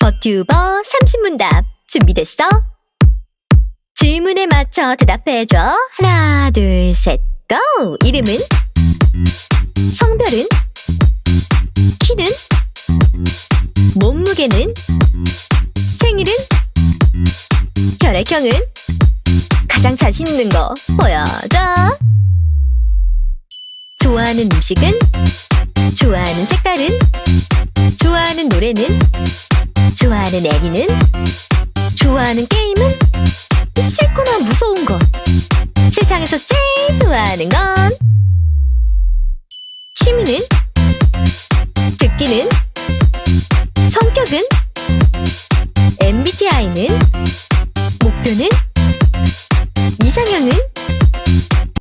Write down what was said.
버튜버 30문답 준비됐어? 질문에 맞춰 대답해줘. 하나, 둘, 셋, 고! 이름은? 성별은? 키는? 몸무게는? 생일은? 혈액형은? 가장 자신 있는 거 보여줘. 좋아하는 음식은? 좋아하는 색깔은? 좋아하는 노래는? 좋아하는 애니는? 좋아하는 게임은? 싫거나 무서운 것. 세상에서 제일 좋아하는 건? 취미는? 듣기는?